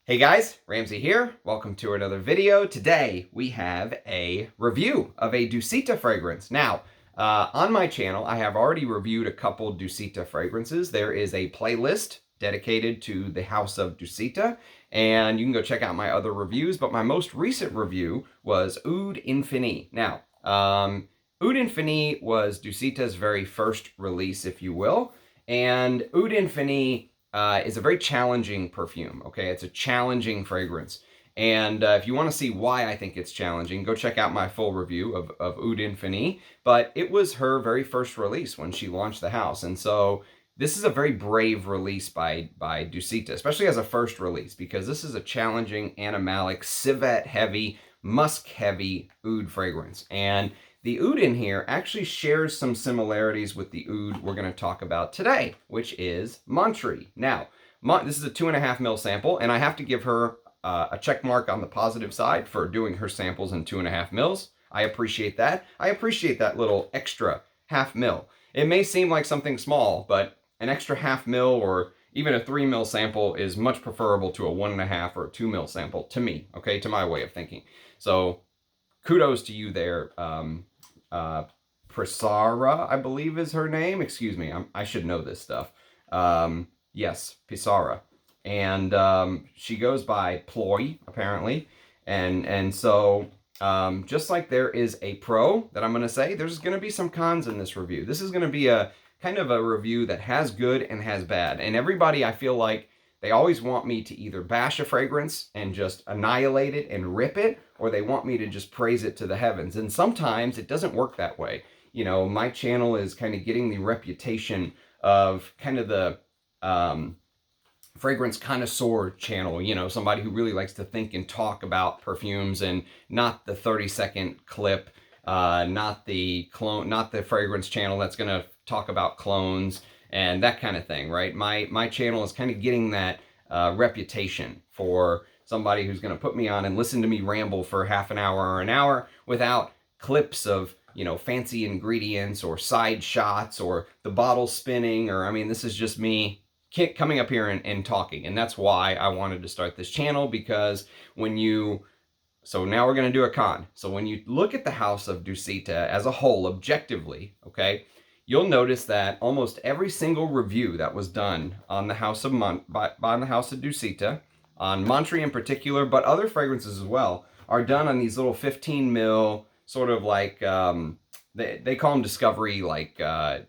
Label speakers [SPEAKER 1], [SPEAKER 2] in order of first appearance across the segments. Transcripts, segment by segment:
[SPEAKER 1] Hey guys, Ramsey here. Welcome to another video. Today we have a review of a Dusita fragrance. Now, on my channel, I have already reviewed a couple Dusita fragrances. There is a playlist dedicated to the house of Dusita, and you can go check out my other reviews, but my most recent review was Oud Infini. Now, Oud Infini was Dusita's very first release, if you will, and Oud Infini is a very challenging perfume, okay? It's a challenging fragrance. And if you want to see why I think it's challenging, go check out my full review of Oud Infini. But it was her very first release when she launched the house. And so this is a very brave release by Dusita, especially as a first release, because this is a challenging, animalic, civet-heavy, musk-heavy oud fragrance. And the oud in here actually shares some similarities with the oud we're going to talk about today, which is Montri. Now, this is a 2.5 ml sample, and I have to give her a check mark on the positive side for doing her samples in 2.5 mils. I appreciate that. I appreciate that little extra half mil. It may seem like something small, but an extra half mil or even a 3 mil sample is much preferable to a 1.5 or a 2 mil sample to me, okay, to my way of thinking. So kudos to you there. Prisara, I believe is her name. Excuse me, I should know this stuff. Yes, Pisara. And she goes by Ploy, apparently. And so, just like there is a pro that I'm going to say, there's going to be some cons in this review. This is going to be a kind of a review that has good and has bad. And everybody, I feel like, they always want me to either bash a fragrance and just annihilate it and rip it, or they want me to just praise it to the heavens. And sometimes it doesn't work that way. You know, my channel is kind of getting the reputation of kind of the fragrance connoisseur channel, you know, somebody who really likes to think and talk about perfumes and not the 30-second clip, not the fragrance channel that's going to talk about clones and that kind of thing, right? My channel is kind of getting that reputation for somebody who's going to put me on and listen to me ramble for half an hour or an hour without clips of, you know, fancy ingredients or side shots or the bottle spinning, or, I mean, this is just me coming up here and talking. And that's why I wanted to start this channel, because so now we're going to do a con. So when you look at the house of Dusita as a whole, objectively, okay, you'll notice that almost every single review that was done on the house of Dusita, on Montri in particular, but other fragrances as well, are done on these little 15 mil sort of like, they call them discovery, like,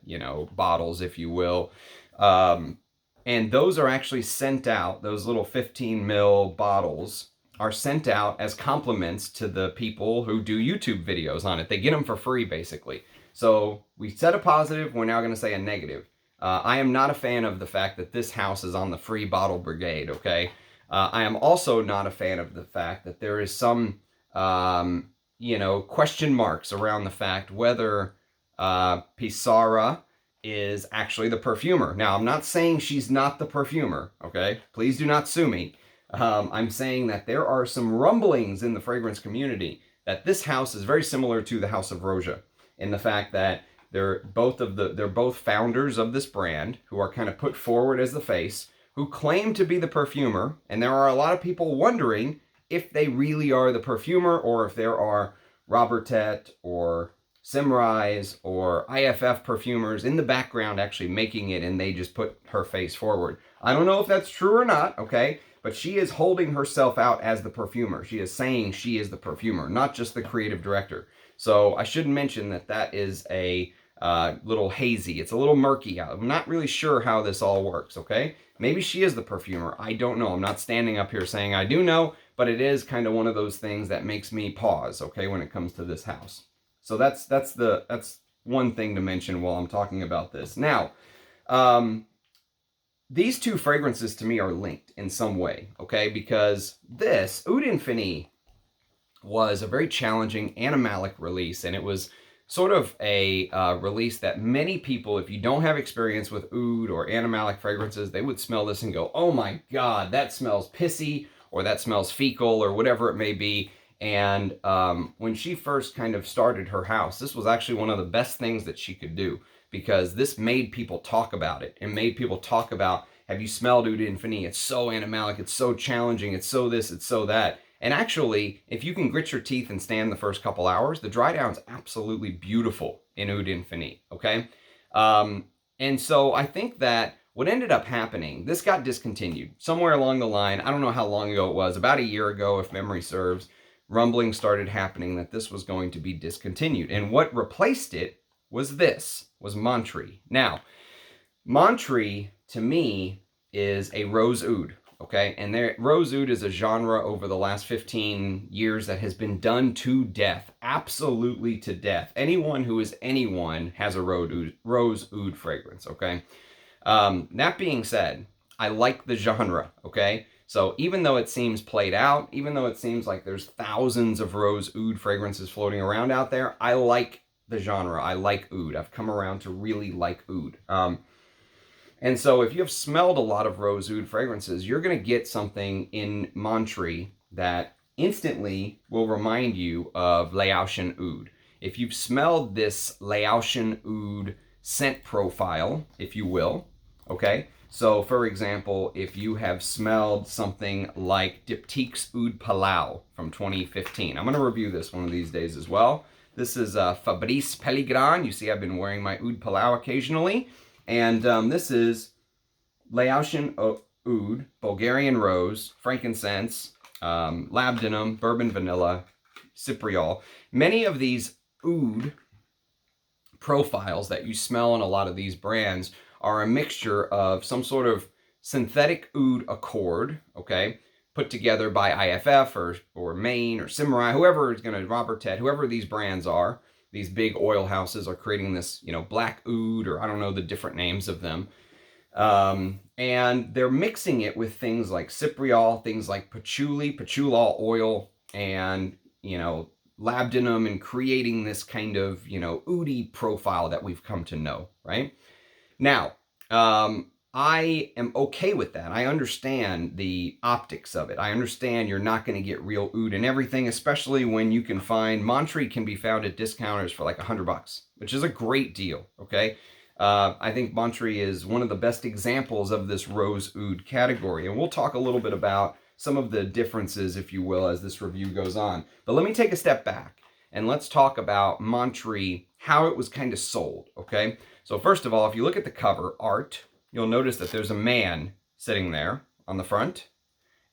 [SPEAKER 1] you know, bottles, if you will. And those are actually sent out, those little 15 mil bottles are sent out as compliments to the people who do YouTube videos on it. They get them for free, basically. So we said a positive, we're now going to say a negative. I am not a fan of the fact that this house is on the free bottle brigade, okay? I am also not a fan of the fact that there is some, you know, question marks around the fact whether Pisara is actually the perfumer. Now, I'm not saying she's not the perfumer, okay? Please do not sue me. I'm saying that there are some rumblings in the fragrance community that this house is very similar to the house of Roja, in the fact that they're both founders of this brand who are kind of put forward as the face, who claim to be the perfumer, and there are a lot of people wondering if they really are the perfumer, or if there are Robertet or Simrise or IFF perfumers in the background actually making it, and they just put her face forward. I don't know if that's true or not, okay? But she is holding herself out as the perfumer. She is saying she is the perfumer, not just the creative director. So I should mention that that is a little hazy. It's a little murky out. I'm not really sure how this all works, okay? Maybe she is the perfumer. I don't know. I'm not standing up here saying I do know, but it is kind of one of those things that makes me pause, okay, when it comes to this house. So that's one thing to mention while I'm talking about this. Now, these two fragrances to me are linked in some way, okay? Because this, Oud Infini, was a very challenging animalic release, and it was sort of a release that many people, if you don't have experience with oud or animalic fragrances, they would smell this and go, oh my God, that smells pissy, or that smells fecal, or whatever it may be. And when she first kind of started her house, this was actually one of the best things that she could do, because this made people talk about it and made people talk about have you smelled Oud Infini? It's so animalic, it's so challenging, it's so this, it's so that. And actually, if you can grit your teeth and stand the first couple hours, the dry down's absolutely beautiful in Oud Infini, okay? And so I think that what ended up happening, this got discontinued somewhere along the line. I don't know how long ago it was, about a year ago, if memory serves, rumbling started happening that this was going to be discontinued. And what replaced it was Montri. Now, Montri, to me, is a rose oud, okay? And rose oud is a genre over the last 15 years that has been done to death, absolutely to death. Anyone who is anyone has a rose oud fragrance, okay? That being said, I like the genre, okay? So even though it seems played out, even though it seems like there's thousands of rose oud fragrances floating around out there, I like the genre. I like oud. I've come around to really like oud. And so if you have smelled a lot of rose oud fragrances, you're going to get something in Montri that instantly will remind you of Laotian oud. If you've smelled this Laotian oud scent profile, if you will, okay? So for example, if you have smelled something like Diptyque Oud Palao from 2015, I'm going to review this one of these days as well. This is Fabrice Pellegrin. You see I've been wearing my Oud Palao occasionally. And this is Laotian oud, Bulgarian rose, frankincense, labdanum, bourbon vanilla, cypriol. Many of these oud profiles that you smell in a lot of these brands are a mixture of some sort of synthetic oud accord, okay, put together by IFF or Maine or Cimarron, whoever is going to, Robert Ted, whoever these brands are. These big oil houses are creating this, black oud, or I don't know the different names of them. And they're mixing it with things like cypriol, things like patchouli, patchoulol oil, and, labdanum, and creating this kind of, oudy profile that we've come to know, right? Now, I am okay with that. I understand the optics of it. I understand you're not going to get real oud and everything, especially when you can find, Montri can be found at discounters for like $100, which is a great deal, okay? I think Montri is one of the best examples of this rose oud category, and we'll talk a little bit about some of the differences, if you will, as this review goes on. But let me take a step back, and let's talk about Montri, how it was kind of sold, okay? So first of all, if you look at the cover art, you'll notice that there's a man sitting there on the front,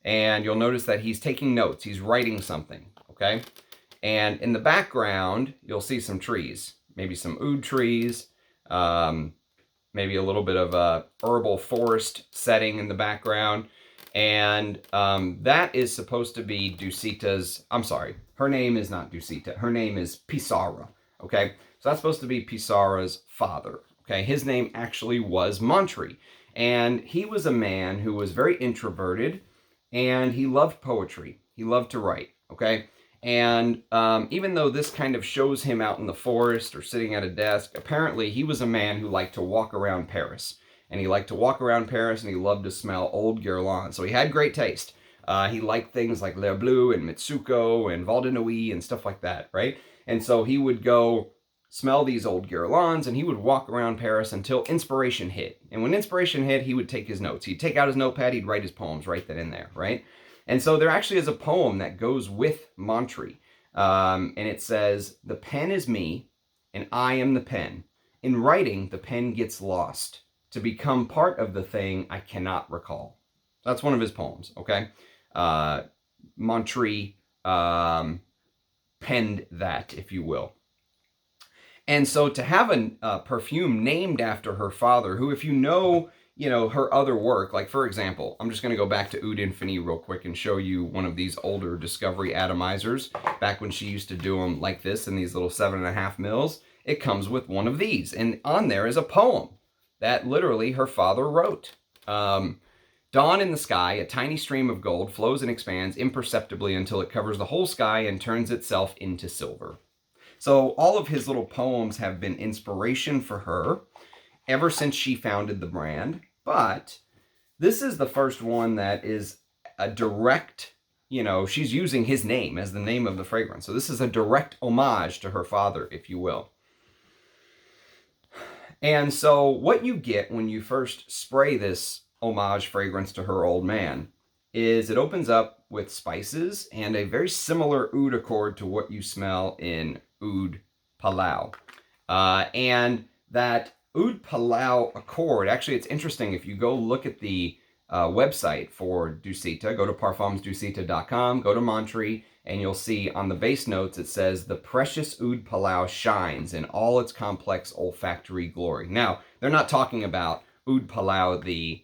[SPEAKER 1] and you'll notice that he's taking notes. He's writing something, okay? And in the background, you'll see some trees, maybe some oud trees, maybe a little bit of a herbal forest setting in the background. And that is supposed to be Dusita's, I'm sorry, her name is not Dusita. Her name is Pissarra, okay? So that's supposed to be Pissarra's father. Okay, his name actually was Montri, and he was a man who was very introverted, and he loved poetry. He loved to write, okay? And even though this kind of shows him out in the forest or sitting at a desk, apparently he was a man who liked to walk around Paris. And he liked to walk around Paris, and he loved to smell old guirlains. So he had great taste. He liked things like Le Bleu and Mitsuko and Val de Nuit and stuff like that, right? And so he would go smell these old guirlands, and he would walk around Paris until inspiration hit. And when inspiration hit, he would take his notes. He'd take out his notepad, he'd write his poems right then and there, right? And so there actually is a poem that goes with Montri. And it says, "The pen is me, and I am the pen. In writing, the pen gets lost. To become part of the thing I cannot recall." That's one of his poems, okay? Montri penned that, if you will. And so to have a perfume named after her father, who, if you know, her other work, like for example, I'm just going to go back to Oud Infini real quick and show you one of these older Discovery atomizers, back when she used to do them like this in these little 7.5 mils. It comes with one of these, and on there is a poem that literally her father wrote. Dawn in the sky, a tiny stream of gold flows and expands imperceptibly until it covers the whole sky and turns itself into silver. So all of his little poems have been inspiration for her ever since she founded the brand. But this is the first one that is a direct, she's using his name as the name of the fragrance. So this is a direct homage to her father, if you will. And so what you get when you first spray this homage fragrance to her old man is it opens up with spices and a very similar oud accord to what you smell in Oud Palao. And that Oud Palao accord, actually, it's interesting. If you go look at the website for Dusita, go to parfumsdusita.com, go to Montri, and you'll see on the base notes it says the precious Oud Palao shines in all its complex olfactory glory. Now, they're not talking about Oud Palao, the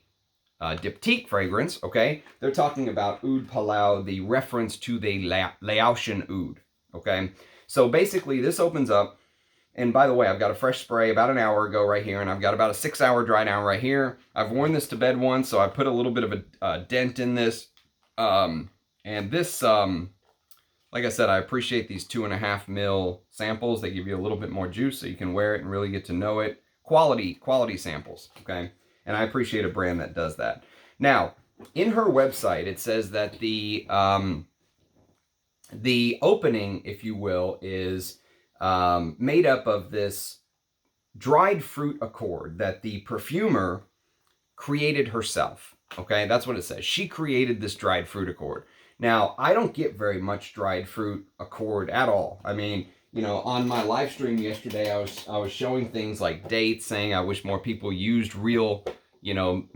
[SPEAKER 1] Diptyque fragrance, okay? They're talking about Oud Palao, the reference to the Laotian oud, okay? So basically, this opens up, and by the way, I've got a fresh spray about an hour ago right here, and I've got about a 6-hour dry down right here. I've worn this to bed once, so I put a little bit of a dent in this. And this, like I said, I appreciate these 2.5 ml samples. They give you a little bit more juice so you can wear it and really get to know it. Quality samples, okay? And I appreciate a brand that does that. Now, in her website, it says that the opening, if you will, is made up of this dried fruit accord that the perfumer created herself. Okay, that's what it says. She created this dried fruit accord. Now, I don't get very much dried fruit accord at all. I mean, you know, on my live stream yesterday, I was showing things like dates, saying I wish more people used real, you know,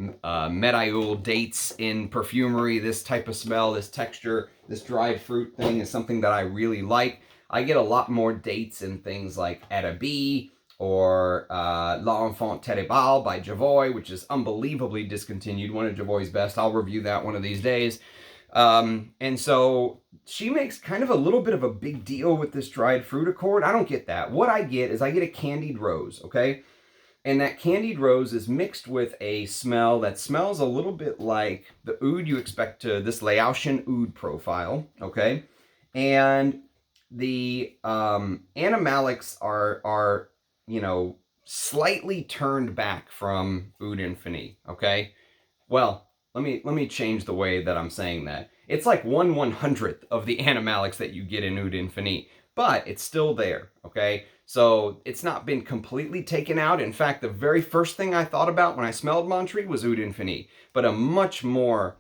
[SPEAKER 1] methyl dates in perfumery. This type of smell, this texture, this dried fruit thing is something that I really like. I get a lot more dates in things like Areej or L'Enfant Terrible by Javoy, which is unbelievably discontinued, one of Javoy's best. I'll review that one of these days. And so she makes kind of a little bit of a big deal with this dried fruit accord. I don't get that. What I get is I get a candied rose, okay? And that candied rose is mixed with a smell that smells a little bit like the oud you expect to, this Laotian oud profile, okay? And the animalics are, you know, slightly turned back from Oud Infini, okay? Well, let me change the way that I'm saying that. It's like 1/100th of the animalics that you get in Oud Infini, but it's still there, okay? So it's not been completely taken out. In fact, the very first thing I thought about when I smelled Montri was Oud Infini, but a much more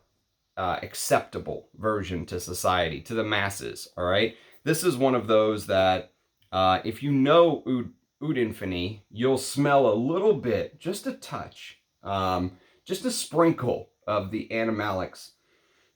[SPEAKER 1] acceptable version to society, to the masses, all right? This is one of those that if you know Oud Infini, you'll smell a little bit, just a touch, just a sprinkle of the animalics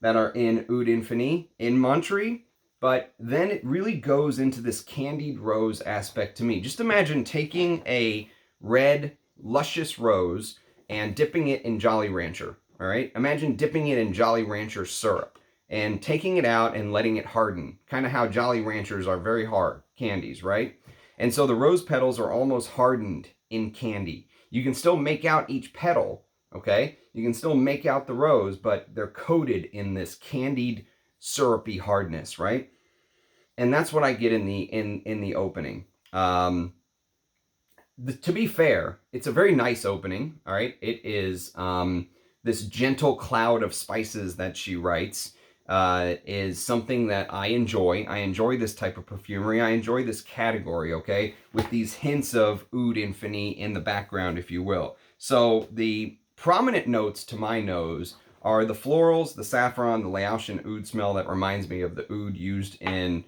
[SPEAKER 1] that are in Oud Infini, in Montri, but then it really goes into this candied rose aspect to me. Just imagine taking a red, luscious rose and dipping it in Jolly Rancher, all right? Imagine dipping it in Jolly Rancher syrup and taking it out and letting it harden, kind of how Jolly Ranchers are very hard candies, right? And so the rose petals are almost hardened in candy. You can still make out each petal, okay? You can still make out the rose, but they're coated in this candied, syrupy hardness, right? And that's what I get in the opening. To be fair, it's a very nice opening, all right? It is this gentle cloud of spices that she writes is something that I enjoy. I enjoy this type of perfumery. I enjoy this category, okay? With these hints of Oud Infini in the background, if you will. So the prominent notes to my nose are the florals, the saffron, the Laotian oud smell that reminds me of the oud used in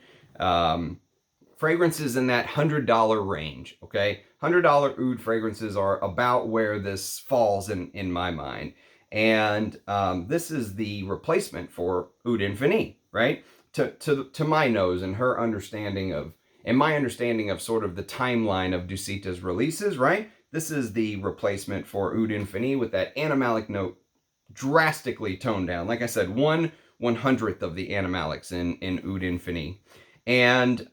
[SPEAKER 1] fragrances in that $100 range, okay? $100 oud fragrances are about where this falls in my mind. And this is the replacement for Oud Infini, right? To my nose and her understanding of, and my understanding of sort of the timeline of Dusita's releases, right? This is the replacement for Oud Infini with that animalic note drastically toned down. Like I said, 1/100th of the animalics in Oud Infini. And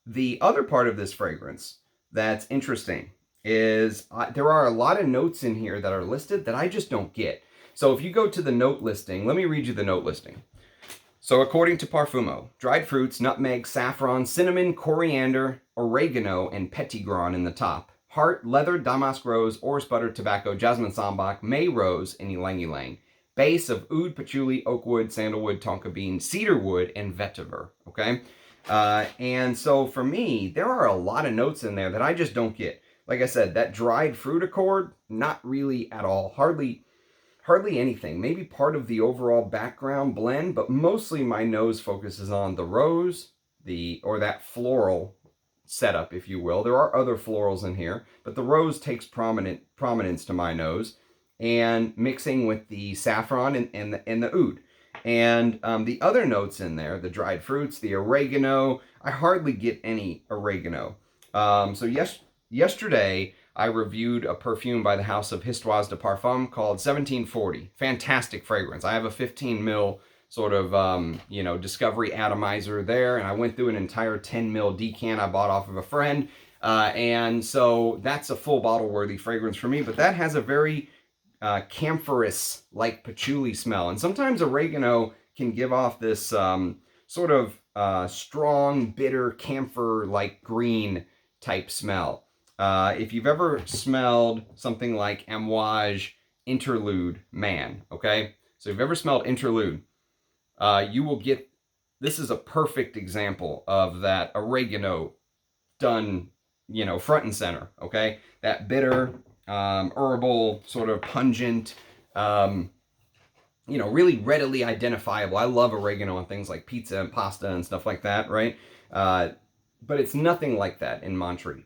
[SPEAKER 1] the other part of this fragrance that's interesting is there are a lot of notes in here that are listed that I just don't get. So if you go to the note listing, let me read you the note listing. So according to Parfumo, dried fruits, nutmeg, saffron, cinnamon, coriander, oregano, and petitgrain in the top. Heart, leather, damask rose, orris butter, tobacco, jasmine sambac, may rose, and ylang ylang. Base of oud, patchouli, oak wood, sandalwood, tonka bean, cedar wood, and vetiver, okay? And so for me, there are a lot of notes in there that I just don't get. Like I said, that dried fruit accord, not really at all. Hardly, hardly anything. Maybe part of the overall background blend, but mostly my nose focuses on the rose, or that floral setup, if you will. There are other florals in here, but the rose takes prominence to my nose, and mixing with the saffron and the oud. And the other notes in there, the dried fruits, the oregano, I hardly get any oregano. So yesterday I reviewed a perfume by the house of Histoires de Parfum called 1740. Fantastic fragrance. I have a 15 mil sort of, discovery atomizer there, and I went through an entire 10 mil decant I bought off of a friend. And so that's a full bottle worthy fragrance for me, but that has a very camphorous, like patchouli smell. And sometimes oregano can give off this sort of strong, bitter, camphor-like green type smell. If you've ever smelled something like Amouage Interlude Man, okay? So if you've ever smelled Interlude, you will get, this is a perfect example of that oregano done, front and center, okay? That bitter, herbal, sort of pungent, really readily identifiable. I love oregano on things like pizza and pasta and stuff like that, right? But it's nothing like that in Montri.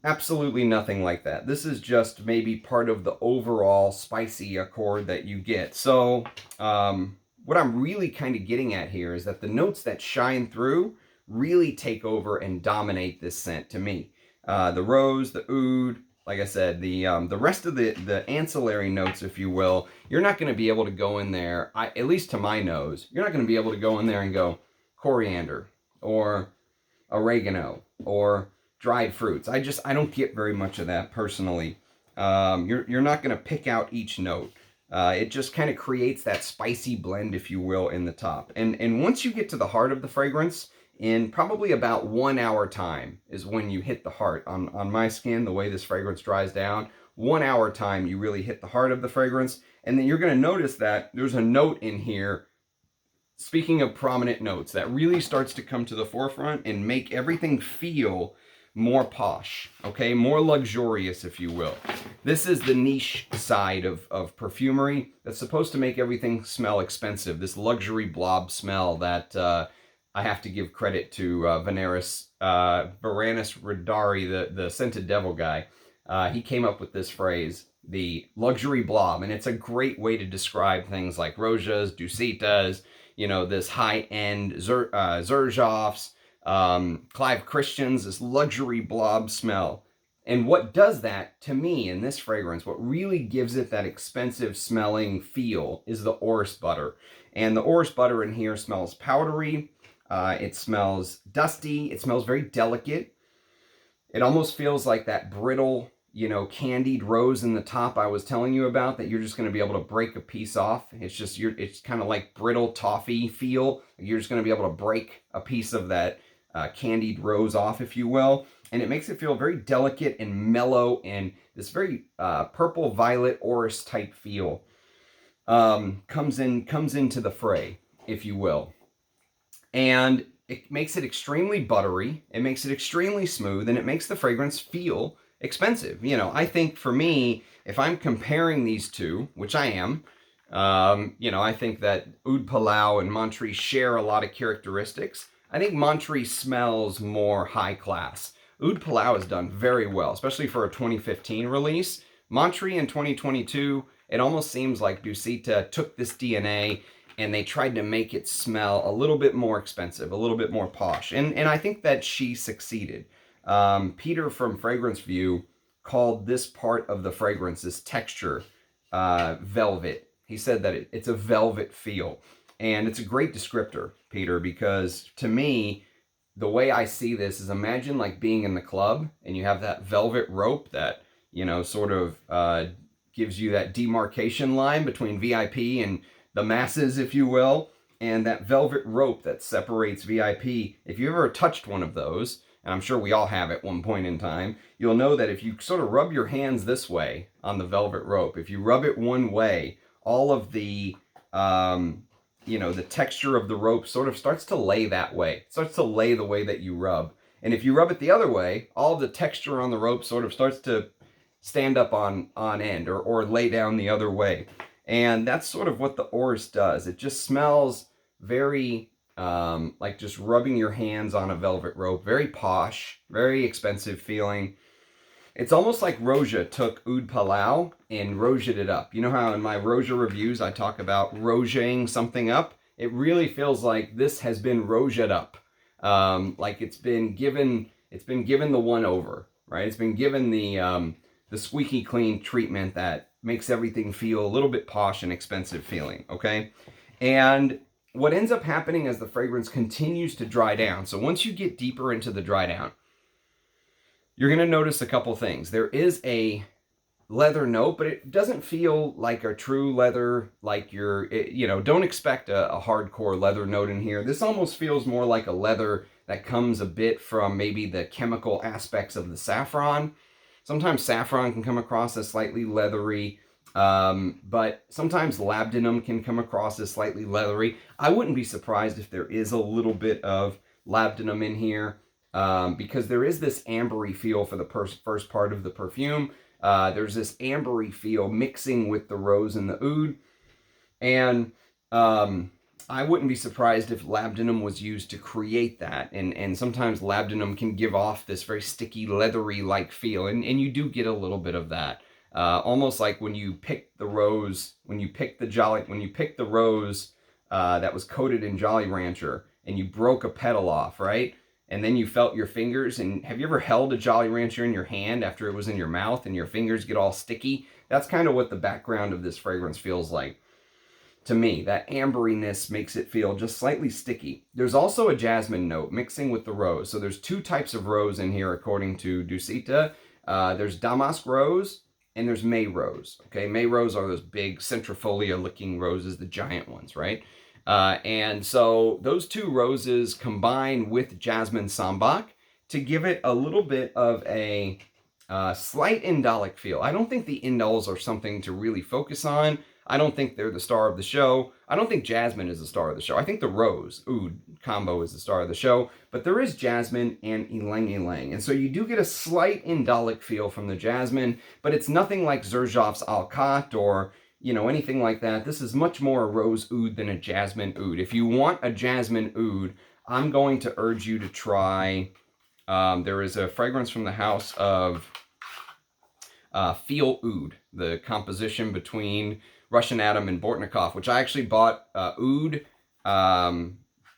[SPEAKER 1] Absolutely nothing like that. This is just maybe part of the overall spicy accord that you get. So what I'm really kind of getting at here is that the notes that shine through really take over and dominate this scent to me. The rose, the oud, like I said, the rest of the ancillary notes, if you will, you're not going to be able to go in there, at least to my nose, you're not going to be able to go in there and go coriander or oregano or dried fruits. I don't get very much of that personally. You're not going to pick out each note. It just kind of creates that spicy blend, if you will, in the top. And once you get to the heart of the fragrance, in probably about 1 hour time is when you hit the heart. On my skin, the way this fragrance dries down, 1 hour time you really hit the heart of the fragrance. And then you're going to notice that there's a note in here, speaking of prominent notes, that really starts to come to the forefront and make everything feel more posh, okay? More luxurious, if you will. This is the niche side of perfumery that's supposed to make everything smell expensive. This luxury blob smell that I have to give credit to Varanus Radari, the scented devil guy. He came up with this phrase, the luxury blob, and it's a great way to describe things like Rojas, Dusitas, this high-end Xerjoffs, Clive Christians, this luxury blob smell. And what does that to me in this fragrance, what really gives it that expensive smelling feel is the orris butter. And the orris butter in here smells powdery. It smells dusty. It smells very delicate. It almost feels like that brittle, candied rose in the top I was telling you about, that you're just going to be able to break a piece off. It's kind of like brittle toffee feel. You're just going to be able to break a piece of that candied rose off, if you will. And it makes it feel very delicate and mellow, and this very purple violet orris type feel comes into the fray, if you will. And it makes it extremely buttery, it makes it extremely smooth, and it makes the fragrance feel expensive. I think for me, if I'm comparing these two, which I am, I think that Oud Palao and Montri share a lot of characteristics. I think Montri smells more high class. Oud Palao has done very well, especially for a 2015 release. Montri in 2022, it almost seems like Dusita took this DNA and they tried to make it smell a little bit more expensive, a little bit more posh. And I think that she succeeded. Peter from Fragrance View called this part of the fragrance, this texture, velvet. He said that it's a velvet feel. And it's a great descriptor, Peter, because to me, the way I see this is, imagine like being in the club and you have that velvet rope that, sort of gives you that demarcation line between VIP and the masses, if you will, and that velvet rope that separates VIP. If you ever touched one of those, and I'm sure we all have at one point in time, you'll know that if you sort of rub your hands this way on the velvet rope, if you rub it one way, all of the, the texture of the rope sort of starts to lay that way. It starts to lay the way that you rub. And if you rub it the other way, all of the texture on the rope sort of starts to stand up on end or lay down the other way. And that's sort of what the Oud does. It just smells very like just rubbing your hands on a velvet rope. Very posh, very expensive feeling. It's almost like Roja took Oud Palao and Roja'd it up. You know how in my Roja reviews I talk about Roja'ing something up? It really feels like this has been Roja'd up. Like it's been given the one over, right? It's been given the squeaky clean treatment that makes everything feel a little bit posh and expensive feeling, okay? And what ends up happening as the fragrance continues to dry down, so once you get deeper into the dry down, you're going to notice a couple things. There is a leather note, but it doesn't feel like a true leather, like don't expect a hardcore leather note in here. This almost feels more like a leather that comes a bit from maybe the chemical aspects of the saffron. Sometimes saffron can come across as slightly leathery, but sometimes labdanum can come across as slightly leathery. I wouldn't be surprised if there is a little bit of labdanum in here. Because there is this ambery feel for the first part of the perfume. There's this ambery feel mixing with the rose and the oud. And I wouldn't be surprised if labdanum was used to create that. And sometimes labdanum can give off this very sticky, leathery-like feel. And you do get a little bit of that. Almost like when you pick the rose, when you pick the rose that was coated in Jolly Rancher and you broke a petal off, right? And then you felt your fingers, and have you ever held a Jolly Rancher in your hand after it was in your mouth and your fingers get all sticky? That's kind of what the background of this fragrance feels like to me. That amberiness makes it feel just slightly sticky. There's also a jasmine note mixing with the rose. So there's two types of rose in here according to Dusita. There's damask rose and there's May rose. Okay, May rose are those big centrifolia looking roses, the giant ones, right? And so those two roses combine with jasmine sambac to give it a little bit of a slight indolic feel. I don't think the indols are something to really focus on. I don't think they're the star of the show. I don't think jasmine is the star of the show. I think the rose oud combo is the star of the show, but there is jasmine and ylang ylang. And so you do get a slight indolic feel from the jasmine, but it's nothing like Xerjoff's Alcat or anything like that. This is much more a rose oud than a jasmine oud. If you want a jasmine oud, I'm going to urge you to try, there is a fragrance from the house of Feel Oud, the composition between Russian Adam and Bortnikov, which I actually bought Oud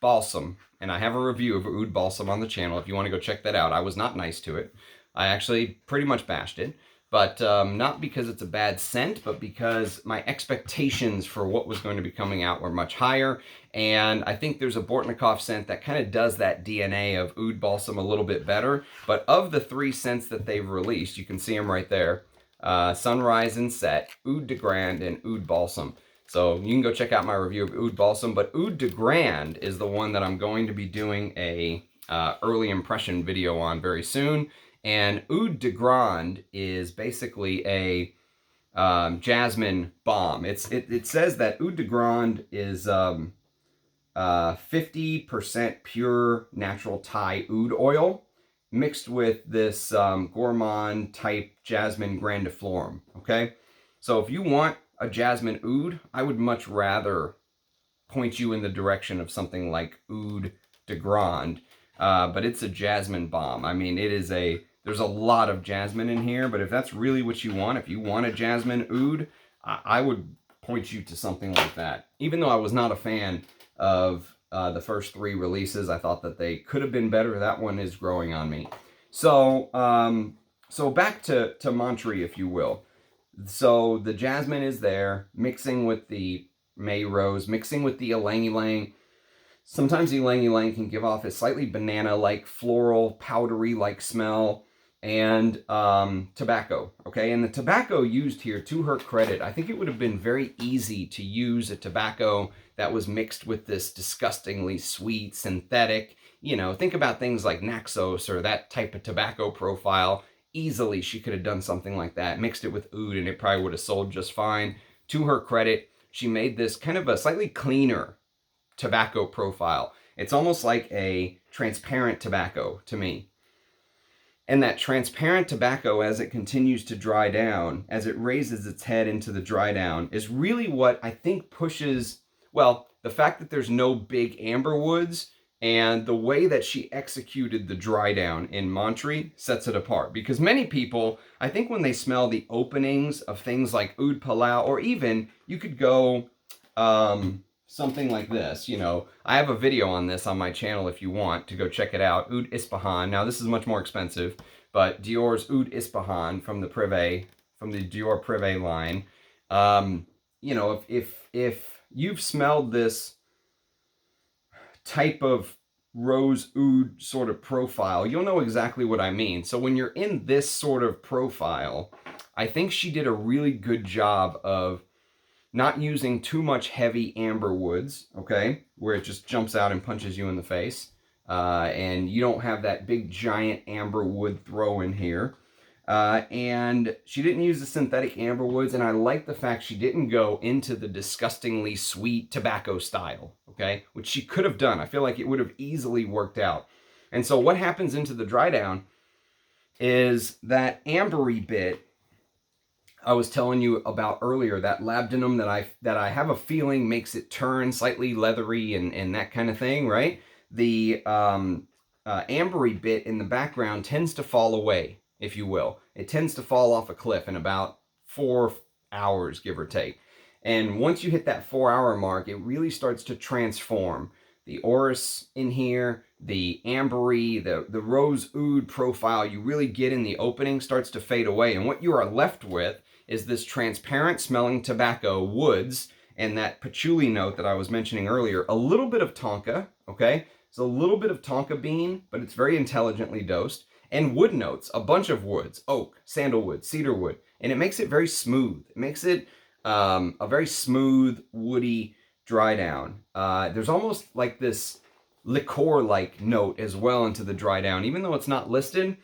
[SPEAKER 1] Balsam, and I have a review of Oud Balsam on the channel if you want to go check that out. I was not nice to it. I actually pretty much bashed it. But not because it's a bad scent, but because my expectations for what was going to be coming out were much higher. And I think there's a Bortnikov scent that kind of does that DNA of Oud Balsam a little bit better. But of the three scents that they've released, you can see them right there. Sunrise and Set, Oud de Grande, and Oud Balsam. So you can go check out my review of Oud Balsam. But Oud de Grande is the one that I'm going to be doing a early impression video on very soon. And Oud de Grande is basically a jasmine bomb. It says that Oud de Grande is 50% pure natural Thai oud oil mixed with this gourmand type jasmine grandiflorum. Okay, so if you want a jasmine oud, I would much rather point you in the direction of something like Oud de Grande, but it's a jasmine bomb. I mean, there's a lot of jasmine in here, but if that's really what you want, if you want a jasmine oud, I would point you to something like that. Even though I was not a fan of the first three releases, I thought that they could have been better. That one is growing on me. So, so back to Montri, if you will. So the jasmine is there, mixing with the May rose, mixing with the ylang ylang. Sometimes the ylang ylang can give off a slightly banana-like, floral, powdery-like smell. And tobacco, okay? And the tobacco used here, to her credit, I think it would have been very easy to use a tobacco that was mixed with this disgustingly sweet, synthetic, think about things like Naxos or that type of tobacco profile. Easily, she could have done something like that, mixed it with oud, and it probably would have sold just fine. To her credit, she made this kind of a slightly cleaner tobacco profile. It's almost like a transparent tobacco to me. And that transparent tobacco, as it continues to dry down, as it raises its head into the dry down, is really what I think pushes, well, the fact that there's no big amber woods and the way that she executed the dry down in Montri sets it apart. Because many people, I think when they smell the openings of things like Oud Palao, or even you could go something like this, you know, I have a video on this on my channel if you want to go check it out. Oud Ispahan. Now this is much more expensive, but Dior's Oud Ispahan from the Dior Privé line. You know, if you've smelled this type of rose oud sort of profile, you'll know exactly what I mean. So when you're in this sort of profile, I think she did a really good job of not using too much heavy amber woods, okay, where it just jumps out and punches you in the face. And you don't have that big giant amber wood throw in here. And she didn't use the synthetic amber woods, and I like the fact she didn't go into the disgustingly sweet tobacco style, okay, which she could have done. I feel like it would have easily worked out. And so what happens into the dry down is that ambery bit I was telling you about earlier, that labdanum that I have a feeling makes it turn slightly leathery and that kind of thing, right? The ambery bit in the background tends to fall away, if you will. It tends to fall off a cliff in about 4 hours, give or take. And once you hit that 4-hour mark, it really starts to transform. The orris in here, the ambery, the rose oud profile you really get in the opening starts to fade away. And what you are left with is this transparent smelling tobacco woods and that patchouli note that I was mentioning earlier. A little bit of tonka, okay? It's a little bit of tonka bean, but it's very intelligently dosed. And wood notes, a bunch of woods, oak, sandalwood, cedarwood. And it makes it very smooth. It makes it a very smooth, woody dry down. There's almost like this liqueur-like note as well into the dry down. Even though it's not listed,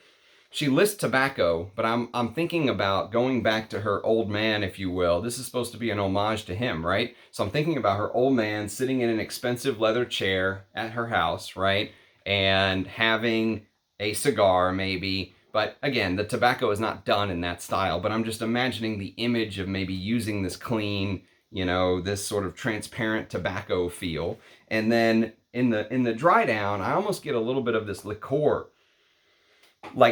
[SPEAKER 1] she lists tobacco, but I'm thinking about going back to her old man, if you will. This is supposed to be an homage to him, right? So I'm thinking about her old man sitting in an expensive leather chair at her house, right? And having a cigar, maybe. But again, the tobacco is not done in that style, but I'm just imagining the image of maybe using this clean, you know, this sort of transparent tobacco feel. And then in the dry down, I almost get a little bit of this liqueur-like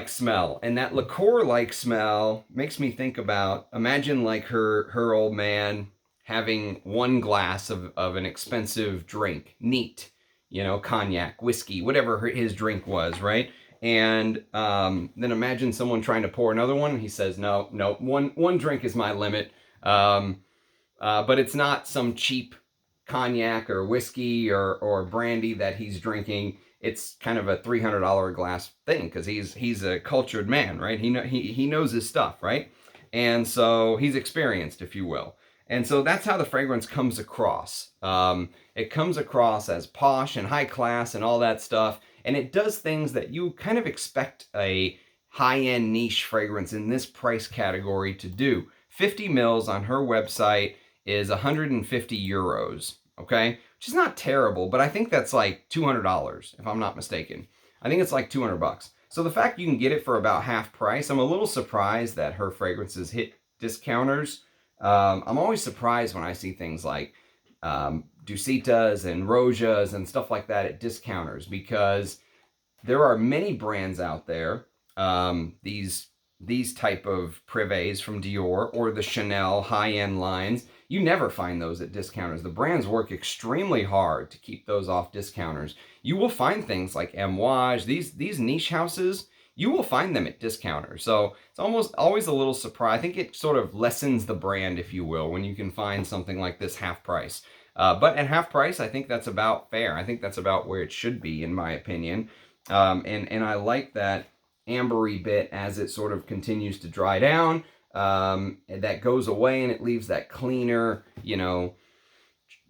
[SPEAKER 1] smell. And that liqueur-like smell makes me think about, imagine like her old man having one glass of an expensive drink, neat, you know, cognac, whiskey, whatever his drink was, right? And then imagine someone trying to pour another one. And he says, no, one drink is my limit. But it's not some cheap cognac or whiskey or brandy that he's drinking. It's kind of a $300 glass thing because he's a cultured man, right? He knows his stuff, right? And so he's experienced, if you will. And so that's how the fragrance comes across. It comes across as posh and high class and all that stuff. And it does things that you kind of expect a high-end niche fragrance in this price category to do. 50 mils on her website is 150 euros, okay? Which is not terrible, but I think that's like $200, if I'm not mistaken. I think it's like 200 bucks. So the fact you can get it for about half price, I'm a little surprised that her fragrances hit discounters. I'm always surprised when I see things like Dusitas and Rojas and stuff like that at discounters, because there are many brands out there, these type of privés from Dior or the Chanel high-end lines. You never find those at discounters. The brands work extremely hard to keep those off discounters. You will find things like Amouage, these niche houses, you will find them at discounters. So it's almost always a little surprise. I think it sort of lessens the brand, if you will, when you can find something like this half price. But at half price, I think that's about fair. I think that's about where it should be, in my opinion. And I like that ambery bit as it sort of continues to dry down. That goes away and it leaves that cleaner, you know,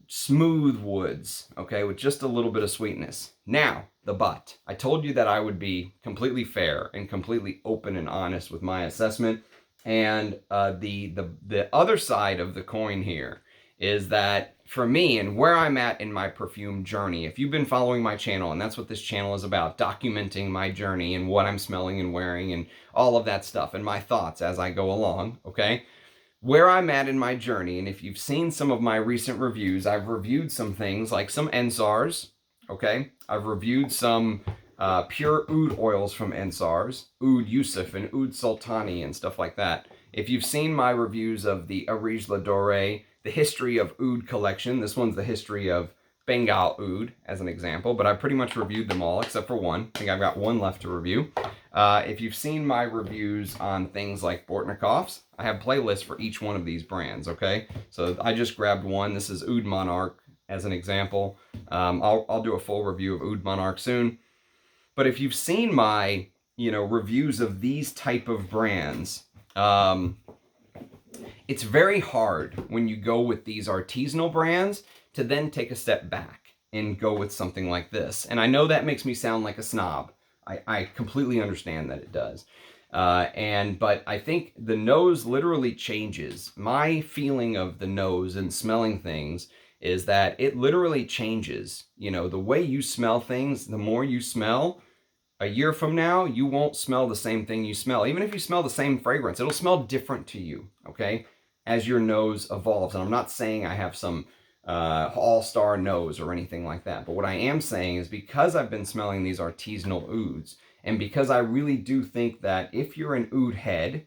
[SPEAKER 1] smooth woods, okay, with just a little bit of sweetness. Now, the but. I told you that I would be completely fair and completely open and honest with my assessment. And the other side of the coin here is that for me and where I'm at in my perfume journey, if you've been following my channel, and that's what this channel is about, documenting my journey and what I'm smelling and wearing and all of that stuff and my thoughts as I go along, okay? Where I'm at in my journey, and if you've seen some of my recent reviews, I've reviewed some things like some Ensars, okay? I've reviewed some pure oud oils from Ensars, Oud Yusuf and Oud Sultani and stuff like that. If you've seen my reviews of the Areej Dore, the history of Oud collection, this one's the history of Bengal Oud, as an example, but I pretty much reviewed them all except for one. I think I've got one left to review. If you've seen my reviews on things like Bortnikovs, I have playlists for each one of these brands, okay? So I just grabbed one. This is Oud Monarch as an example. I'll do a full review of Oud Monarch soon. But if you've seen my, reviews of these type of brands, it's very hard when you go with these artisanal brands to then take a step back and go with something like this. And I know that makes me sound like a snob. I completely understand that it does. But I think the nose literally changes. My feeling of the nose and smelling things is that it literally changes. The way you smell things, the more you smell, a year from now, you won't smell the same thing you smell. Even if you smell the same fragrance, it'll smell different to you, okay? As your nose evolves. And I'm not saying I have some all-star nose or anything like that. But what I am saying is because I've been smelling these artisanal ouds, and because I really do think that if you're an oud head,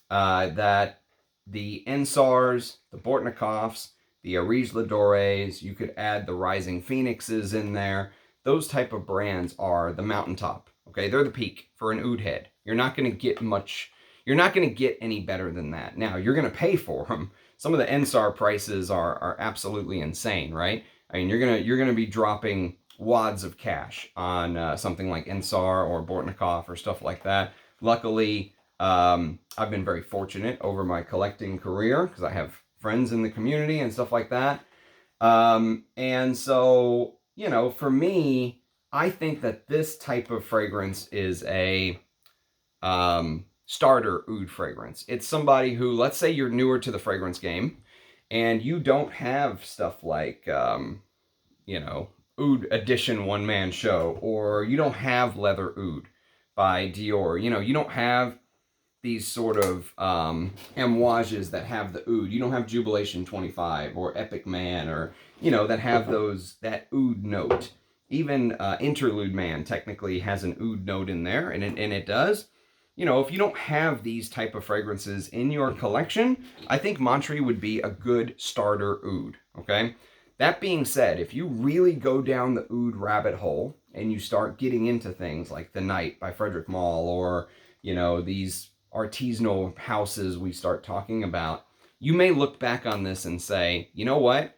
[SPEAKER 1] that the Ensars, the Bortnikovs, the Areej Dores, you could add the Rising Phoenixes in there. Those type of brands are the mountaintop, okay? They're the peak for an oud head. You're not going to get much, you're not going to get any better than that. Now, you're going to pay for them. Some of the Ensar prices are absolutely insane, right? I mean, you're gonna be dropping wads of cash on something like Ensar or Bortnikov or stuff like that. Luckily, I've been very fortunate over my collecting career because I have friends in the community and stuff like that. And so, for me, I think that this type of fragrance is a starter oud fragrance. It's somebody who, let's say you're newer to the fragrance game and you don't have stuff like, Oud Edition One Man Show, or you don't have Leather Oud by Dior. You don't have these sort of Amouages that have the oud. You don't have Jubilation 25 or Epic Man or, that have that oud note. Even Interlude Man technically has an oud note in there, and it does. If you don't have these type of fragrances in your collection, I think Montri would be a good starter oud, okay? That being said, if you really go down the oud rabbit hole and you start getting into things like The Night by Frederic Malle or, these artisanal houses we start talking about, you may look back on this and say, you know what?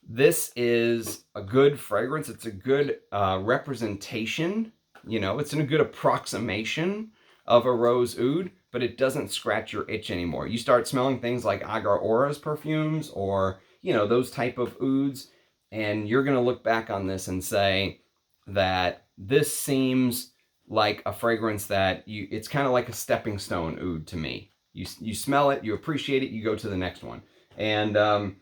[SPEAKER 1] This is a good fragrance. It's a good representation. It's in a good approximation of a rose oud, but it doesn't scratch your itch anymore. You start smelling things like Agar Aura's perfumes or, those type of ouds, and you're going to look back on this and say that this seems like a fragrance that it's kind of like a stepping stone oud to me. You smell it, you appreciate it, you go to the next one. And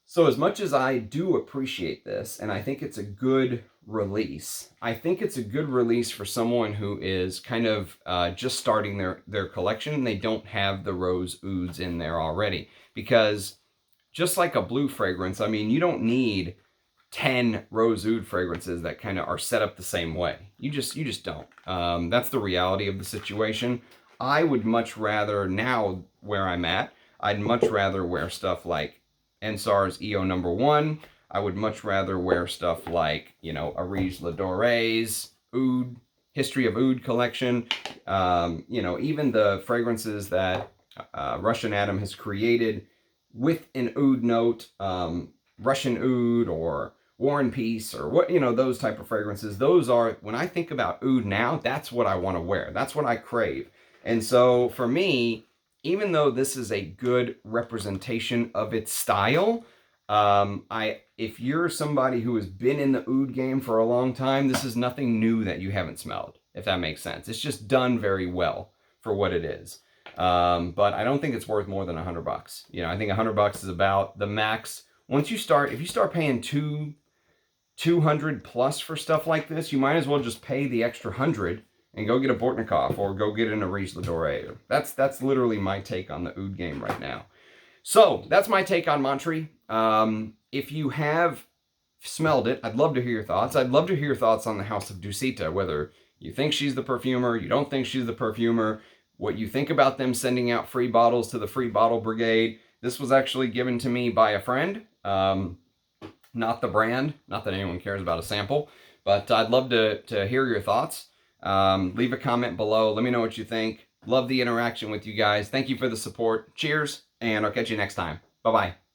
[SPEAKER 1] so as much as I do appreciate this, and I think it's a good release, I think it's a good release for someone who is kind of just starting their collection. They don't have the rose ouds in there already, because just like a blue fragrance, I mean, you don't need 10 rose oud fragrances that kind of are set up the same way. You just don't. That's the reality of the situation. I would much rather, now where I'm at, I'd much rather wear stuff like Ensar's EO1. I would much rather wear stuff like, Areej Dore's Oud, History of Oud collection. Even the fragrances that Russian Atom has created with an oud note, Russian Oud or War and Peace or what, those type of fragrances. Those are, when I think about oud now, that's what I want to wear. That's what I crave. And so for me, even though this is a good representation of its style, if you're somebody who has been in the oud game for a long time, this is nothing new that you haven't smelled, if that makes sense. It's just done very well for what it is. But I don't think it's worth more than $100. I think $100 is about the max Once you start, if you start paying 200 plus for stuff like this, you might as well just pay the extra 100 and go get a Bortnikov or go get an Areej Dore. That's literally my take on the Oud game right now. So that's my take on Montri. If you have smelled it, I'd love to hear your thoughts. I'd love to hear your thoughts on the house of Dusita, whether you think she's the perfumer, you don't think she's the perfumer, what you think about them sending out free bottles to the free bottle brigade. This was actually given to me by a friend, not the brand, not that anyone cares about a sample, but I'd love to hear your thoughts. Leave a comment below. Let me know what you think. Love the interaction with you guys. Thank you for the support. Cheers, and I'll catch you next time. Bye-bye.